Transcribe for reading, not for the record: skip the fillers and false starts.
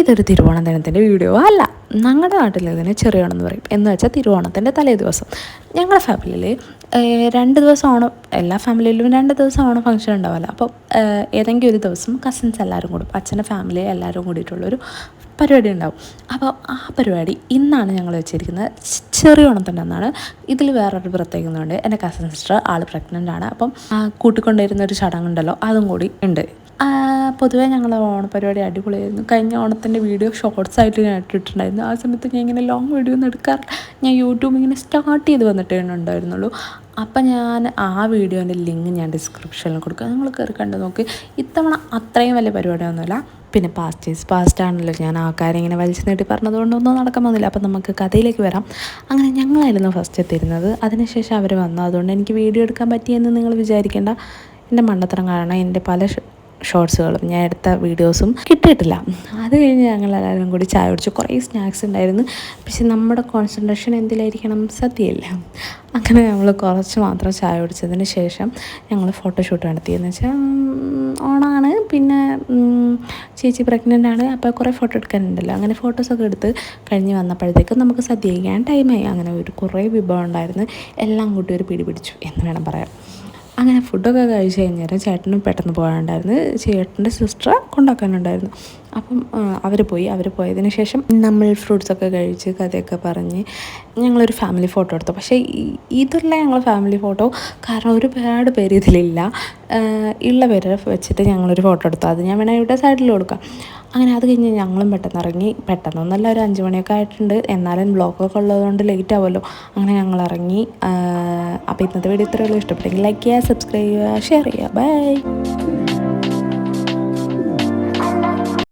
ഇതൊരു തിരുവോണ ദിനത്തിൻ്റെ വീഡിയോ അല്ല. ഞങ്ങളുടെ നാട്ടിൽ ഇതിന് ചെറിയോണം എന്ന് പറയും. എന്ന് വെച്ചാൽ തിരുവോണത്തിൻ്റെ തലേ ദിവസം ഞങ്ങളുടെ ഫാമിലിയിൽ 2 ദിവസം ഓണം, എല്ലാ ഫാമിലിയിലും 2 ദിവസം ഓണം ഫംഗ്ഷൻ ഉണ്ടാവില്ല. അപ്പോൾ ഏതെങ്കിലും ഒരു ദിവസം കസിൻസ് എല്ലാവരും കൂടും, അച്ഛൻ്റെ ഫാമിലി എല്ലാവരും കൂടിയിട്ടുള്ളൊരു പരിപാടി ഉണ്ടാവും. അപ്പോൾ ആ പരിപാടി ഇന്നാണ് ഞങ്ങൾ വെച്ചിരിക്കുന്നത്. ചെറിയോണത്തിൻ്റെ അന്നാണ്. ഇതിൽ വേറൊരു പ്രത്യേകതയുണ്ട്. എൻ്റെ കസിൻ സിസ്റ്റർ ആൾ പ്രഗ്നൻ്റ് ആണ്. അപ്പം കൂട്ടിക്കൊണ്ടിരുന്ന ഒരു ചടങ്ങുണ്ടല്ലോ, അതും കൂടി ഉണ്ട്. പൊതുവേ ഞങ്ങളുടെ ഓണപ്പരിപാടി അടിപൊളിയായിരുന്നു. കഴിഞ്ഞ ഓണത്തിൻ്റെ വീഡിയോ ഷോർട്സ് ആയിട്ട് ഞാൻ ഇട്ടിട്ടുണ്ടായിരുന്നു. ആ സമയത്ത് ഞാൻ ഇങ്ങനെ ലോങ് വീഡിയോ ഒന്നും എടുക്കാറില്ല. ഞാൻ യൂട്യൂബ് ഇങ്ങനെ സ്റ്റാർട്ട് ചെയ്ത് വന്നിട്ടേ ഉണ്ടായിരുന്നുള്ളൂ. അപ്പം ഞാൻ ആ വീഡിയോൻ്റെ ലിങ്ക് ഞാൻ ഡിസ്ക്രിപ്ഷനിൽ കൊടുക്കുക, നിങ്ങൾ കയറി കണ്ട് നോക്ക്. ഇത്തവണ അത്രയും വലിയ പരിപാടിയൊന്നുമില്ല. പിന്നെ പാസ്റ്റ് ഈസ് പാസ്റ്റ് ആണല്ലോ, ഞാൻ ആ കാര്യം ഇങ്ങനെ വലിച്ചു നീട്ടി പറഞ്ഞതുകൊണ്ടൊന്നും നടക്കാൻ പോകുന്നില്ല. അപ്പം നമുക്ക് കഥയിലേക്ക് വരാം. അങ്ങനെ ഞങ്ങളായിരുന്നു ഫസ്റ്റ് എത്തിയിരുന്നത്. അതിനുശേഷം അവർ വന്നു. അതുകൊണ്ട് എനിക്ക് വീഡിയോ എടുക്കാൻ പറ്റിയെന്ന് നിങ്ങൾ വിചാരിക്കേണ്ട. എൻ്റെ മണ്ടത്തരം കാരണം എൻ്റെ പല ഷോർട്സുകളും ഞാൻ എടുത്ത വീഡിയോസും കിട്ടിയിട്ടില്ല. അത് കഴിഞ്ഞ് ഞങ്ങളെല്ലാവരും കൂടി ചായ കുടിച്ചു. കുറേ സ്നാക്സ് ഉണ്ടായിരുന്നു. പക്ഷെ നമ്മുടെ കോൺസെൻട്രേഷൻ എന്തിലായിരിക്കണം? സദ്യയല്ല. അങ്ങനെ നമ്മൾ കുറച്ച് മാത്രം ചായ കുടിച്ചതിന് ശേഷം ഞങ്ങൾ ഫോട്ടോഷൂട്ട് നടത്തിയെന്ന് വെച്ചാൽ ഓണമാണ്, പിന്നെ ചേച്ചി പ്രഗ്നൻ്റ് ആണ്, അപ്പോൾ കുറേ ഫോട്ടോ എടുക്കാനുണ്ടല്ലോ. അങ്ങനെ ഫോട്ടോസൊക്കെ എടുത്ത് കഴിഞ്ഞ് വന്നപ്പോഴത്തേക്കും നമുക്ക് സദ്യ കഴിക്കാൻ ടൈമായി. അങ്ങനെ കുറേ വിഭവം ഉണ്ടായിരുന്നു. എല്ലാം കൂട്ടി ഒരു പിടി പിടിച്ചു എന്ന് വേണം പറയാം. അങ്ങനെ ഫുഡൊക്കെ കഴിച്ച് കഴിഞ്ഞാൽ ചേട്ടനും പെട്ടെന്ന് പോകാനുണ്ടായിരുന്നു. ചേട്ടൻ്റെ സിസ്റ്റർ കൊണ്ടാക്കാനുണ്ടായിരുന്നു. അപ്പം അവർ പോയതിന് ശേഷം നമ്മൾ ഫ്രൂട്ട്സൊക്കെ കഴിച്ച് കഥയൊക്കെ പറഞ്ഞ് ഞങ്ങളൊരു ഫാമിലി ഫോട്ടോ എടുത്തു. പക്ഷേ ഇതല്ല ഞങ്ങൾ ഫാമിലി ഫോട്ടോ, കാരണം ഒരുപാട് പേര് ഇതിലില്ല. ഉള്ള പേരെ വെച്ചിട്ട് ഞങ്ങളൊരു ഫോട്ടോ എടുത്തു. അത് ഞാൻ വേണമെങ്കിൽ ഇവിടെ സൈഡിൽ കൊടുക്കാം. അങ്ങനെ അത് കഴിഞ്ഞ് ഞങ്ങളും പെട്ടെന്ന് ഇറങ്ങി. പെട്ടെന്നൊന്നല്ല, ഒരു 5 മണിയൊക്കെ ആയിട്ടുണ്ട്. എന്നാലും ബ്ലോക്കൊക്കെ ഉള്ളതുകൊണ്ട് ലേറ്റ് ആവുമല്ലോ. അങ്ങനെ ഞങ്ങൾ ഇറങ്ങി. അപ്പോൾ ഇന്നത്തെ വീഡിയോ ഇത്രയേ ഉള്ളൂ. ഇഷ്ടപ്പെട്ടെങ്കിൽ ലൈക്ക് ചെയ്യുക, സബ്സ്ക്രൈബ് ചെയ്യുക, ഷെയർ ചെയ്യുക. ബൈ.